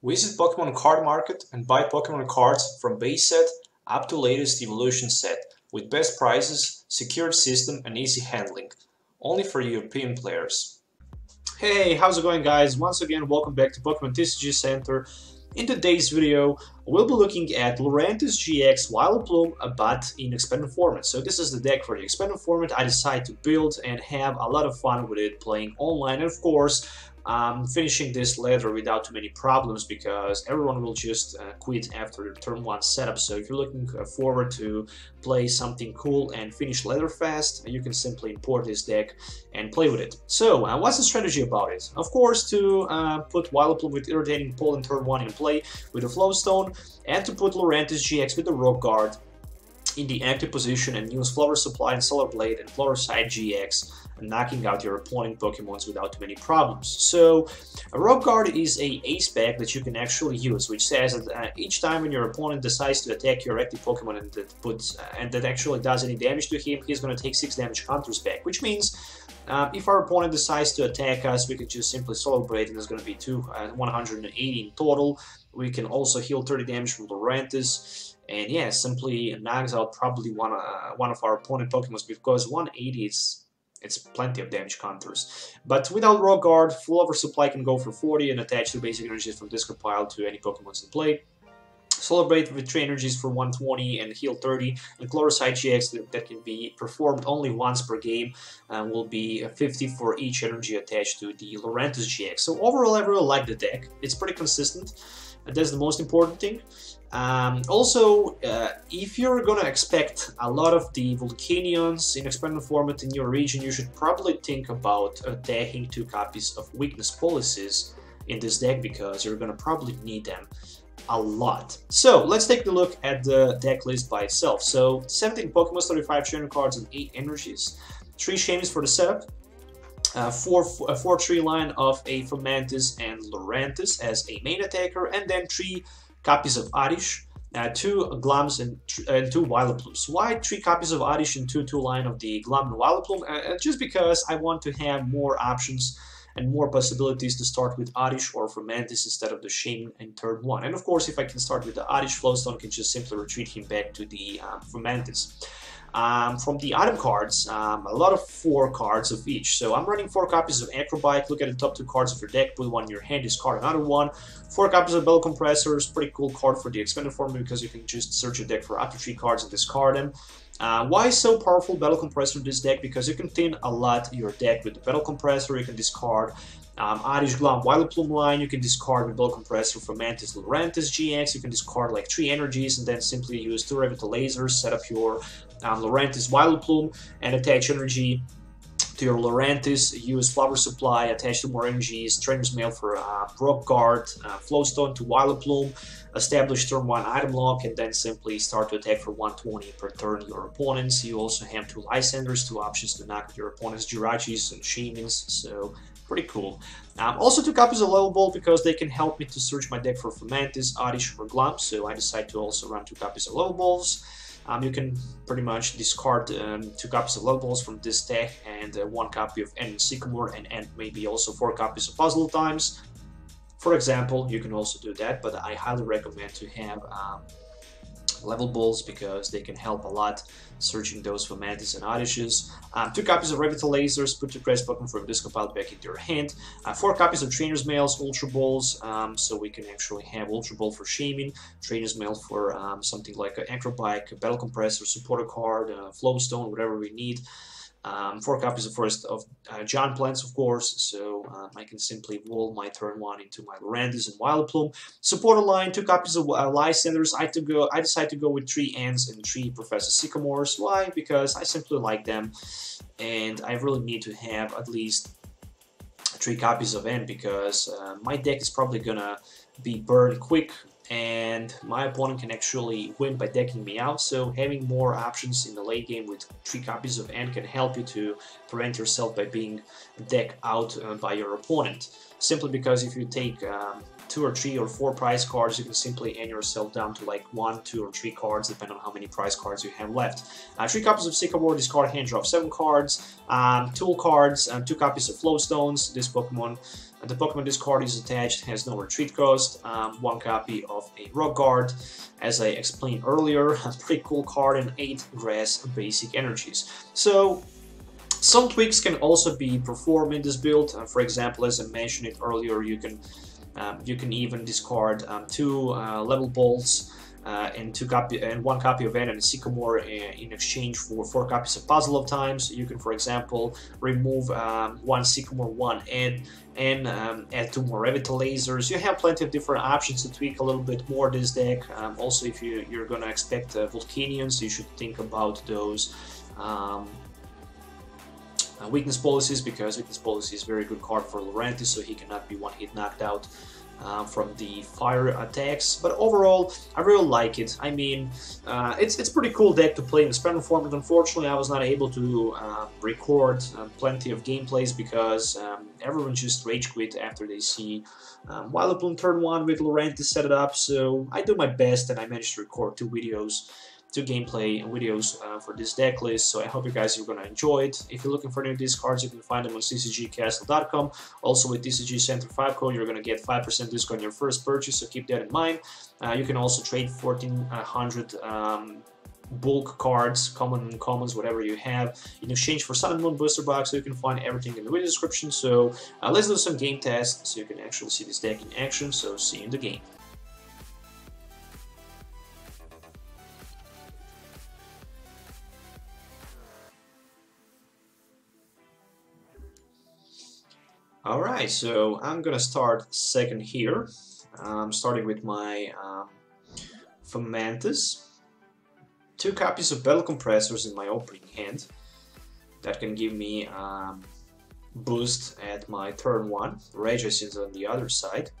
Visit Pokemon Card Market and buy Pokemon cards from base set up to latest evolution set with best prices, secured system and easy handling. Only for European players. Hey, how's it going guys? Once again, welcome back to Pokemon TCG Center. In today's video, we'll be looking at Lurantis-GX Vileplume, but in expanded format. So this is the deck for the expanded format I decided to build and have a lot of fun with it playing online. And of course, finishing this ladder without too many problems because everyone will just quit after the turn 1 setup. So if you're looking forward to play something cool and finish ladder fast, you can simply import this deck and play with it. So what's the strategy about it? Of course, to put Vileplume with irritating pull in turn 1 in play with a Float Stone, and to put Lurantis-GX with the Rock Guard in the active position and use Flower Supply and Solar Blade and Flower-Side GX, knocking out your opponent Pokemons without too many problems. So a Rock Guard is a ace pack that you can actually use, which says that each time when your opponent decides to attack your active Pokemon and that actually does any damage to him, he's going to take 6 damage counters back, which means if our opponent decides to attack us, we can just simply Solar Blade and it's going to be 180 in total. We can also heal 30 damage from Lurantis, and yeah, simply knocks out probably one of our opponent Pokemons, because 180 it's plenty of damage counters. But without Rock Guard, Flower Supply can go for 40 and attach 2 basic energies from discard pile to any Pokemons in play. Solar Blade with 3 energies for 120 and heal 30, and Flower-Side GX that can be performed only once per game will be 50 for each energy attached to the Lurantis-GX. So overall, I really like the deck. It's pretty consistent, and that's the most important thing. Also, if you're gonna expect a lot of the Volcanions in expanded format in your region, you should probably think about attacking 2 copies of Weakness Policies in this deck, because you're gonna probably need them a lot. So let's take a look at the deck list by itself. So 17 Pokemon, 35 trainer cards and 8 energies, 3 Shaymins for the setup, a 4-3 line of a Fomantis and Lurantis as a main attacker, and then 3 copies of Oddish, 2 Glums and 2 Vileplumes. Why 3 copies of Oddish and 2 line of the Glum and Vileplume? Just because I want to have more options and more possibilities to start with Oddish or Fomantis instead of the Shaymin in turn 1. And of course, if I can start with the Oddish, Float Stone can just simply retreat him back to the Fomantis. From the item cards, a lot of 4 cards of each. So I'm running 4 copies of Acro Bike. Look at the top 2 cards of your deck, put one in your hand, discard another one. 4 copies of Bell Compressors, pretty cool card for the expanded format because you can just search your deck for up to 3 cards and discard them. Why is so powerful Battle Compressor in this deck? Because you can thin a lot your deck with the Battle Compressor. You can discard Oddish, Glum, Vileplume line. You can discard with Battle Compressor from Mantis, Lurantis-GX. You can discard like 3 energies and then simply use 2 Revitalizers, set up your Lurantis Vileplume and attach energy to your Lurantis, use Flower Supply, attach 2 more energies, Trainers Mail for Rock Guard, Float Stone to Vileplume, establish turn 1 item lock, and then simply start to attack for 120 per turn your opponents. You also have 2 Lysandres, 2 options to knock your opponents' Jirachis and Shaymins, so pretty cool. Also 2 copies of Level Ball because they can help me to search my deck for Fomantis, Oddish, or Glum, so I decided to also run 2 copies of Level Balls. You can pretty much discard 2 copies of Level Balls from this deck and 1 copy of Professor Sycamore and maybe also 4 copies of Puzzle Times. For example, you can also do that, but I highly recommend to have Level Balls because they can help a lot searching those for Mantis and Oddishes. 2 copies of Revitalizers, put 2 Crest Pokemon from discard pile back into your hand. 4 copies of Trainers Mails, Ultra Balls, so we can actually have Ultra Ball for Shaymin, Trainers Mail for something like an Acro Bike, a Battle Compressor, Supporter Card, Float Stone, whatever we need. 4 copies of Giant Plants, of course, so I can simply roll my turn 1 into my Lurantis and Vileplume. Supporter line, 2 copies of Lysandres. I decided to go with 3 Ants and 3 Professor Sycamores. Why? Because I simply like them, and I really need to have at least 3 copies of Ant because my deck is probably gonna be burned quick, and my opponent can actually win by decking me out, so having more options in the late game with 3 copies of Ant can help you to prevent yourself by being decked out by your opponent. Simply because if you take 2 or 3 or 4 prize cards, you can simply end yourself down to like 1, 2 or 3 cards depending on how many prize cards you have left. 3 copies of Sycamore, discard, hand draw 7 cards, tool cards, 2 copies of Float Stones. This Pokemon The Pokemon this card is attached has no retreat cost, 1 copy of a Rock Guard, as I explained earlier, a pretty cool card, and 8 grass basic energies. So some tweaks can also be performed in this build. For example, as I mentioned it earlier, you can even discard 2 level balls and 1 copy of N and Sycamore in exchange for 4 copies of Puzzle of Times. You can, for example, remove 1 Sycamore, 1 N, and add 2 more Revitalizers. You have plenty of different options to tweak a little bit more this deck. Also, if you're gonna expect Volcanions, you should think about those weakness policies, because weakness policy is a very good card for Lurantis, so he cannot be one-hit knocked out from the fire attacks. But overall, I really like it. I mean, it's pretty cool deck to play in the Spectrum format. Unfortunately, I was not able to record plenty of gameplays because everyone just rage quit after they see Vileplume turn 1 with Lurantis set it up. So I do my best, and I managed to record 2 gameplay videos for this deck list, so I hope you guys are going to enjoy it. If you're looking for any of these cards, you can find them on tcgcastle.com. Also with TCG Center 5 code, you're going to get 5% discount on your first purchase, so keep that in mind. You can also trade 1,400 bulk cards, commons, whatever you have, in exchange for Sun and Moon booster box, so you can find everything in the video description. So let's do some game tests so you can actually see this deck in action, so see you in the game. Alright, so I'm gonna start second here. Starting with my Fomantis. 2 copies of Battle Compressors in my opening hand. That can give me boost at my turn 1. Regis is on the other side.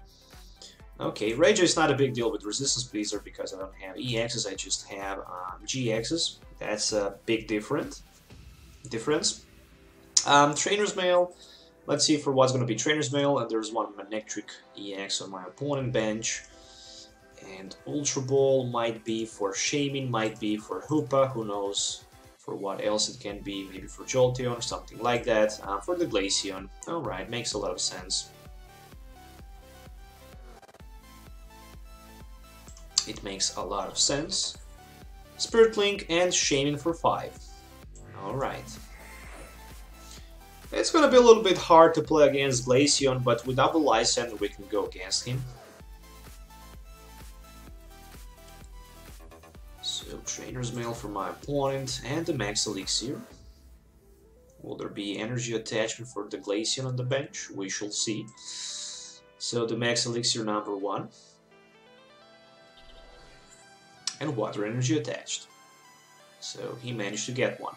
Okay, Regis is not a big deal with Resistance Blizzard because I don't have EXs, I just have GXs. That's a big difference. Trainers Mail. Let's see for what's going to be Trainers Mail, and there's 1 Manectric EX on my opponent bench. And Ultra Ball might be for Shaymin, might be for Hoopa, who knows for what else it can be, maybe for Jolteon or something like that. For the Glaceon, alright, makes a lot of sense. It makes a lot of sense. Spirit Link and Shaymin for 5. Alright. It's gonna be a little bit hard to play against Glaceon, but without the Lysandre we can go against him. So Trainer's Mail for my opponent and the Max Elixir. Will there be energy attachment for the Glaceon on the bench? We shall see. So the Max Elixir number 1. And water energy attached. So he managed to get 1.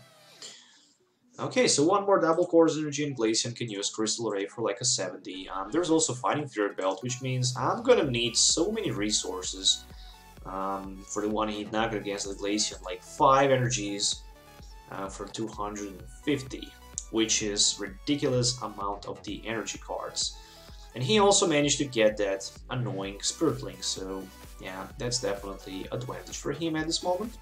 Okay, so 1 more double course energy, and Glaceon can use Crystal Ray for like a 70. There's also Fighting Fury Belt, which means I'm gonna need so many resources for the 1-hit knock against the Glaceon, like 5 energies for 250, which is ridiculous amount of the energy cards. And he also managed to get that annoying Spirit Link, so yeah, that's definitely advantage for him at this moment.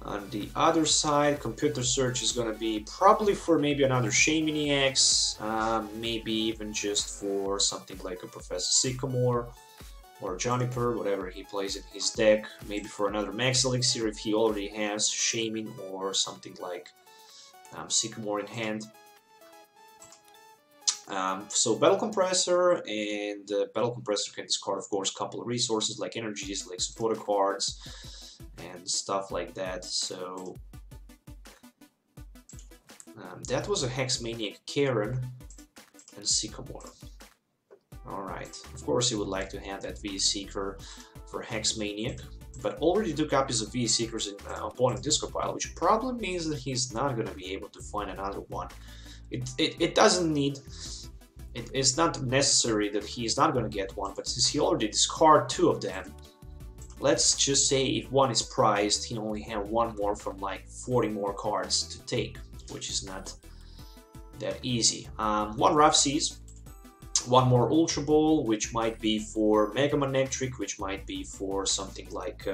On the other side, Computer Search is going to be probably for maybe another Shaymin-EX, maybe even just for something like a Professor Sycamore or Juniper, whatever he plays in his deck, maybe for another Max Elixir if he already has Shaymin or something like Sycamore in hand. So Battle Compressor, and Battle Compressor can discard, of course, a couple of resources like energies, like supporter cards, and stuff like that. So that was a Hex Maniac Karen and Sycamore. Alright, of course he would like to have that V-Seeker for Hex Maniac, but already 2 copies of V-Seekers in opponent discard pile, which probably means that he's not going to be able to find another one. It doesn't need... It's not necessary that he's not going to get one, but since he already discarded 2 of them, let's just say if one is prized, he only have 1 more from like 40 more cards to take, which is not that easy. 1 Rough Seas, 1 more Ultra Ball, which might be for Mega Manectric, which might be for something like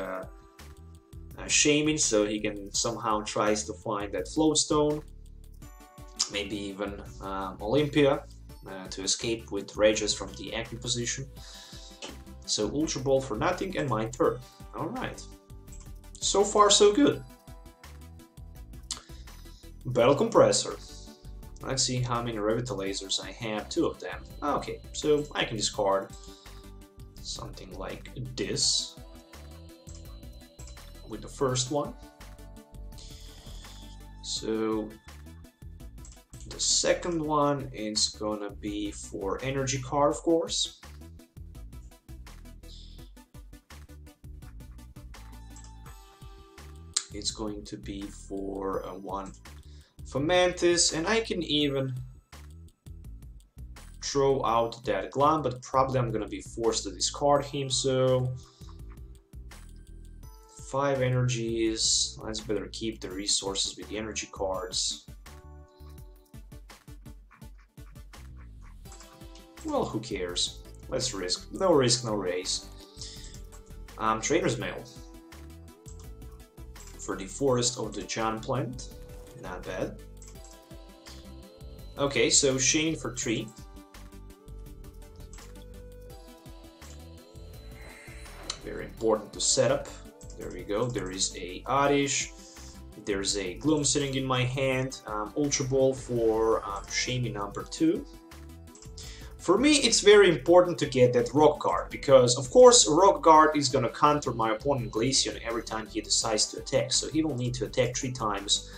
Shaymin, so he can somehow tries to find that Float Stone. maybe even Olympia to escape with Rages from the active position. So Ultra Ball for nothing and my turn. Alright. So far so good. Battle Compressor. Let's see how many Revitalizers I have. 2 of them. Okay, so I can discard something like this with the first one. So the second one is gonna be for Energy Card, of course. It's going to be for one Fomantis, and I can even throw out that Glum, but probably I'm gonna be forced to discard him, so 5 energies. Let's better keep the resources with the energy cards. Well, who cares? Let's risk. No risk, no raise. Trainers Mail for the Forest of the Giant Plant. Not bad. Okay, so Shane for 3. Very important to set up. There we go. There is a Oddish. There's a Gloom sitting in my hand. Ultra Ball for Shaymin number 2. For me, it's very important to get that Rock Guard, because of course Rock Guard is gonna counter my opponent Glaceon every time he decides to attack. So he will need to attack 3 times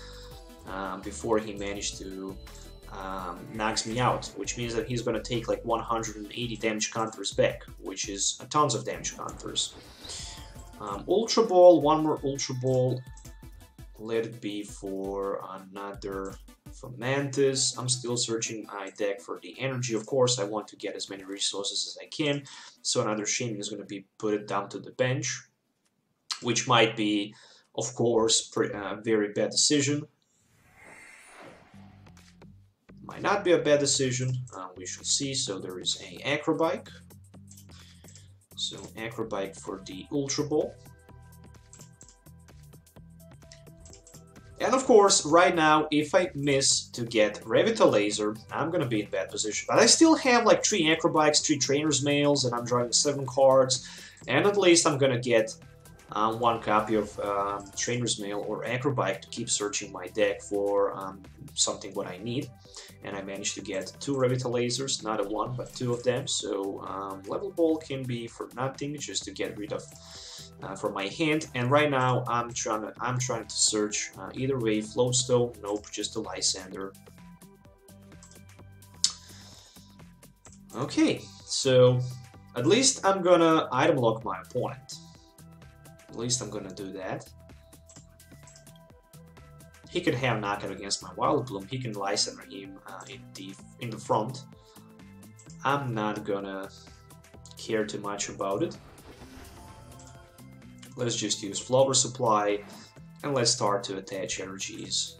before he managed to knocks me out, which means that he's gonna take like 180 damage counters back, which is tons of damage counters. Ultra Ball, one more Ultra Ball. Let it be for another Fomantis. I'm still searching my deck for the energy. Of course, I want to get as many resources as I can. So another Shaymin is going to be put down to the bench, which might be, of course, a very bad decision. Might not be a bad decision. We shall see. So there is a Acro Bike. So Acro Bike for the Ultra Ball. And of course, right now, if I miss to get Revitalizer, I'm gonna be in bad position. But I still have like 3 Acro Bikes, 3 Trainers Mails, and I'm drawing 7 cards. And at least I'm gonna get 1 copy of Trainers Mail or Acro Bike to keep searching my deck for something what I need. And I managed to get 2 Revitalizers, not a 1, but 2 of them. So Level Ball can be for nothing, just to get rid of from my hand. And right now I'm trying to search either way. Float Stone, nope, just a Lysandre. Okay, so at least I'm gonna item lock my opponent. At least I'm gonna do that. He could have knockout against my Vileplume. He can Lysandre him in the front. I'm not gonna care too much about it. Let's just use Flower Supply, and let's start to attach energies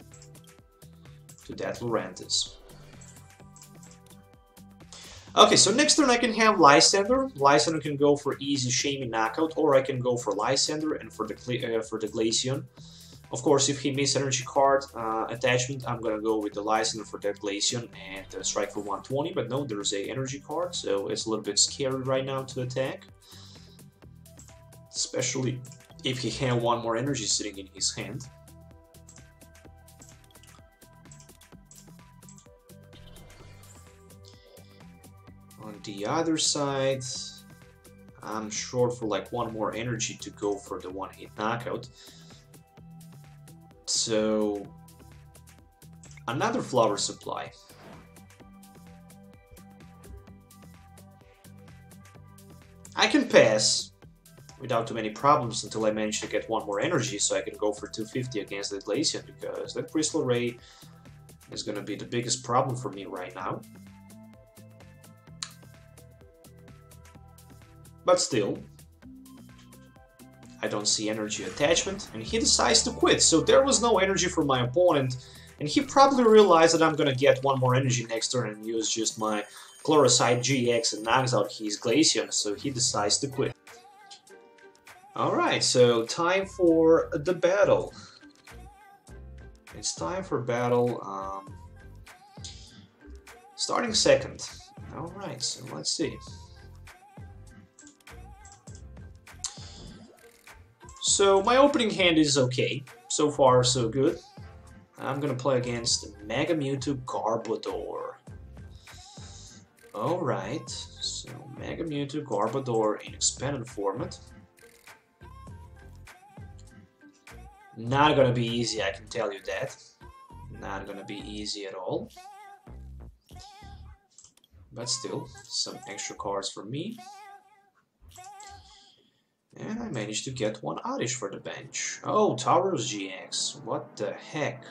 to that Lurantis. Okay, so next turn I can have Lysandre. Lysandre can go for easy Shaymin knockout, or I can go for Lysandre and for the Glaceon. Of course, if he misses energy card attachment, I'm gonna go with the Lysandre for that Glaceon and strike for 120. But no, there's a energy card, so it's a little bit scary right now to attack. Especially if he had 1 more energy sitting in his hand. On the other side, I'm short for like 1 more energy to go for the 1-hit knockout. So another Flower Supply. I can pass without too many problems until I manage to get 1 more energy, so I can go for 250 against that Glaceon, because that Crystal Ray is going to be the biggest problem for me right now. But still, I don't see energy attachment, and he decides to quit. So there was no energy for my opponent, and he probably realized that I'm gonna get 1 more energy next turn and use just my Chlorosite GX and knocks out his Glaceon, so he decides to quit. Alright, so time for the battle. It's time for battle. Starting second. Alright, so let's see. So my opening hand is okay. So far, so good. I'm gonna play against Mega Mewtwo Garbodor. Alright, so Mega Mewtwo Garbodor in expanded format. Not gonna be easy, I can tell you that. Not gonna be easy at all. But still, some extra cards for me. And I managed to get one Oddish for the bench. Oh, Tauros-GX, what the heck?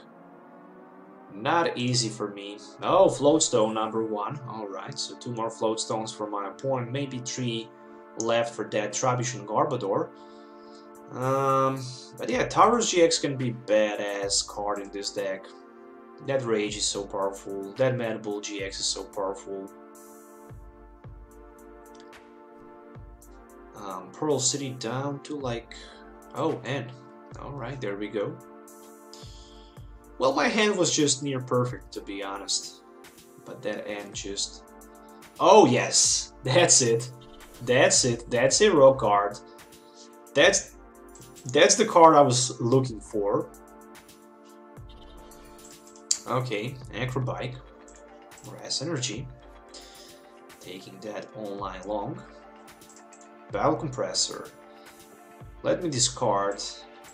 Not easy for me. Oh, Float Stone number 1. Alright, so 2 more Float Stones for my opponent. Maybe 3 left for that Trubbish and Garbodor. But yeah, Tauros-GX can be badass card in this deck. That Rage is so powerful. That Manable GX is so powerful. Pearl City down to like... Oh, N. Alright, there we go. Well, my hand was just near perfect, to be honest. But that N just... Oh, yes! That's it. That's it. That's a Rock Guard. That's the card I was looking for. Okay, Acro Bike. RS Energy. Taking that all night long. Battle Compressor. Let me discard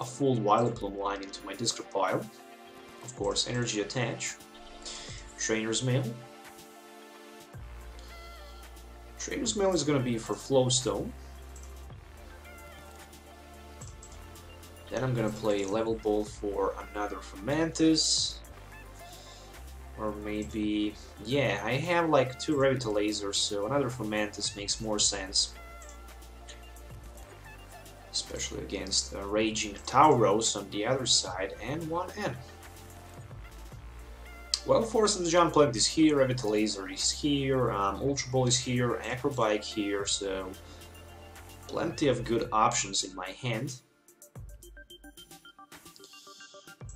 a full Vileplume line into my discard pile. Of course, energy attach. Trainers Mail. Trainers Mail is gonna be for Float Stone. Then I'm gonna play Level Ball for another Fomantis. Or maybe... Yeah, I have like 2 Revitalizers, so another Fomantis makes more sense. Especially against a Raging Tauros on the other side, and 1 N. Well, Force of the Giant Plant is here, Revitalizer is here, Ultra Ball is here, Acro Bike here, so plenty of good options in my hand.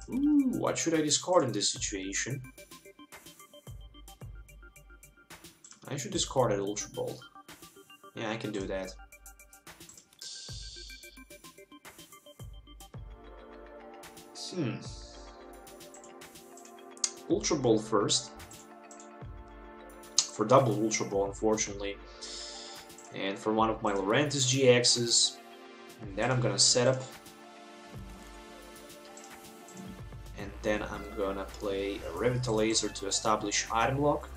Ooh, what should I discard in this situation? I should discard that Ultra Ball. Yeah, I can do that. Ultra Ball first. For double Ultra Ball, unfortunately. And for one of my Lurantis-GXs. And then I'm gonna set up. And then I'm gonna play a Revitalizer to establish item lock.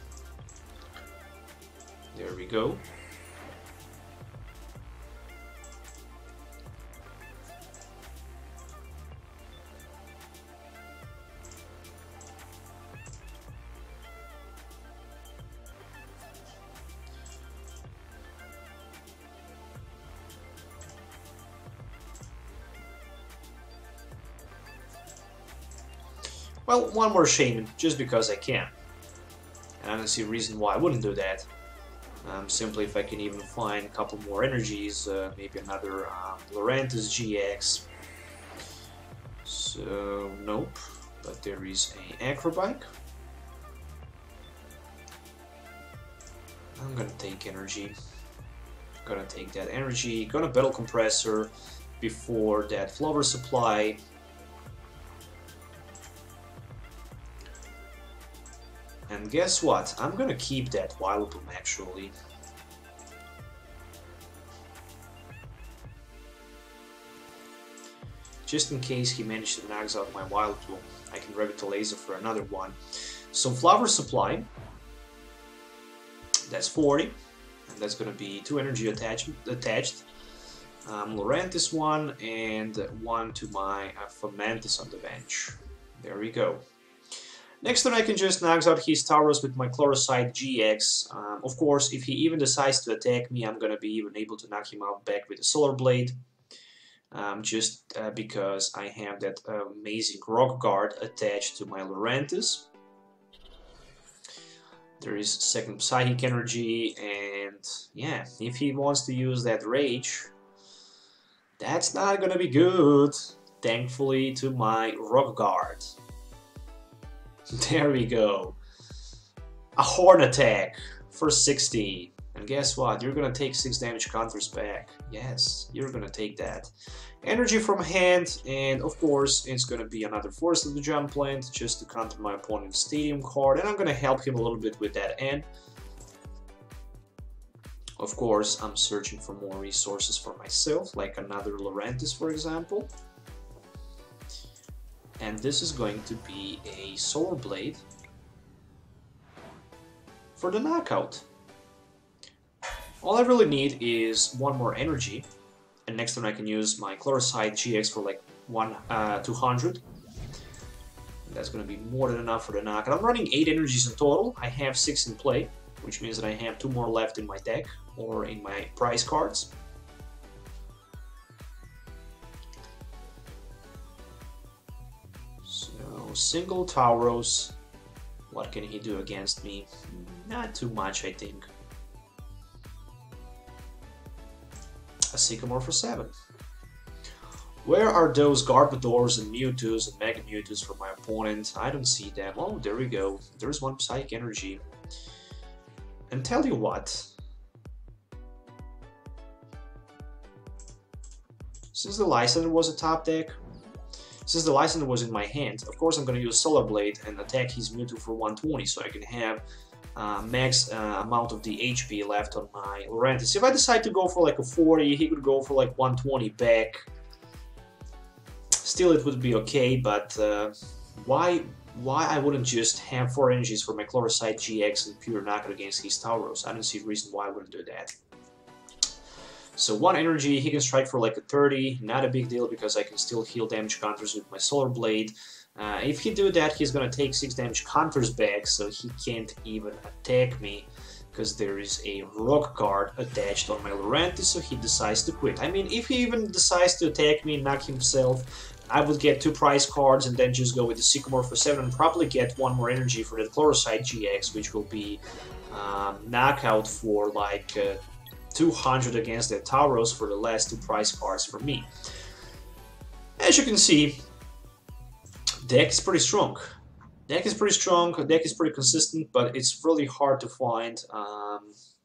There we go. Well, one more Shaymin, just because I can. And I don't see a reason why I wouldn't do that. Simply if I can even find a couple more energies, maybe another Lurantis-GX. So, nope. But there is a Acro Bike. I'm gonna take energy. Gonna take that energy. Gonna Battle Compressor before that Flower Supply. And guess what? I'm gonna keep that Vileplume actually. Just in case he managed to knocks out my Vileplume, I can Revitalizer for another one. So Flower Supply, that's 40, and that's gonna be 2 energy attached. Lurantis one, and 1 to my Fomantis on the bench. There we go. Next turn I can just knocks out his Tauros with my Chlorosite GX. Of course, if he even decides to attack me, I'm gonna be even able to knock him out back with a Solar Blade. Just because I have that amazing Rock Guard attached to my Lurantis. There is second Psychic Energy, and yeah, if he wants to use that Rage, that's not gonna be good, thankfully to my Rock Guard. There we go. a Horn Attack for 60. And guess what? You're gonna take 6 damage counters back. Yes, you're gonna take that. Energy from hand, and of course, it's gonna be another Forest of the Jump Plant just to counter my opponent's Stadium card, and I'm gonna help him a little bit with that. And of course, I'm searching for more resources for myself, like another Lurantis, for example. And this is going to be a Solar Blade for the knockout. All I really need is one more energy, and next turn I can use my Lysandre GX for like 200. And that's going to be more than enough for the knockout. I'm running 8 energies in total. I have 6 in play, which means that I have 2 more left in my deck or in my prize cards. So, single Tauros. What can he do against me? Not too much, I think. A Sycamore for 7. Where are those Garbodors and Mewtwo's and Mega Mewtwo's for my opponent? I don't see them. Oh, there we go. There's one Psychic Energy. And tell you what, since the Lysandre was a top deck, since the Lysandre was in my hand, of course I'm going to use Solar Blade and attack his Mewtwo for 120, so I can have max amount of the HP left on my Lurantis. If I decide to go for like a 40, he could go for like 120 back. Still it would be okay, but why I wouldn't just have 4 energies for my Lysandre GX and pure knockout against his Tauros? I don't see a reason why I wouldn't do that. So 1 energy, he can strike for like a 30, not a big deal because I can still heal damage counters with my Solar Blade. If he do that, he's gonna take 6 damage counters back, so he can't even attack me because there is a Rock Guard attached on my Lurantis, so he decides to quit. I mean, if he even decides to attack me and knock himself, I would get 2 prize cards and then just go with the Sycamore for 7 and probably get 1 more energy for that Lysandre GX, which will be knockout for like 200 against the Tauros for the last 2 prize cards for me. As you can see, deck is pretty strong. Deck is pretty strong, deck is pretty consistent, but it's really hard to find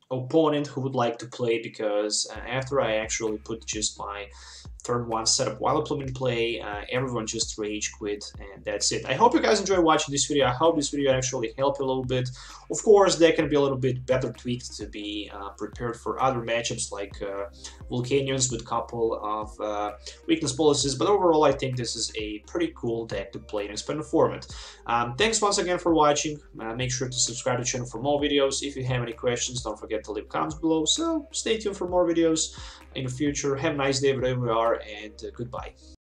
opponent who would like to play, because after I actually put just my turn 1 setup Vileplume in play, everyone just rage quit, and that's it. I hope you guys enjoy watching this video. I hope this video actually helped you a little bit. Of course, they can be a little bit better tweaked to be prepared for other matchups like Volcanions with a couple of weakness policies, but overall I think this is a pretty cool deck to play in expanded format. Thanks once again for watching. Make sure to subscribe to the channel for more videos. If you have any questions, don't forget to leave comments below. So stay tuned for more videos in the future. Have a nice day wherever you are, and goodbye.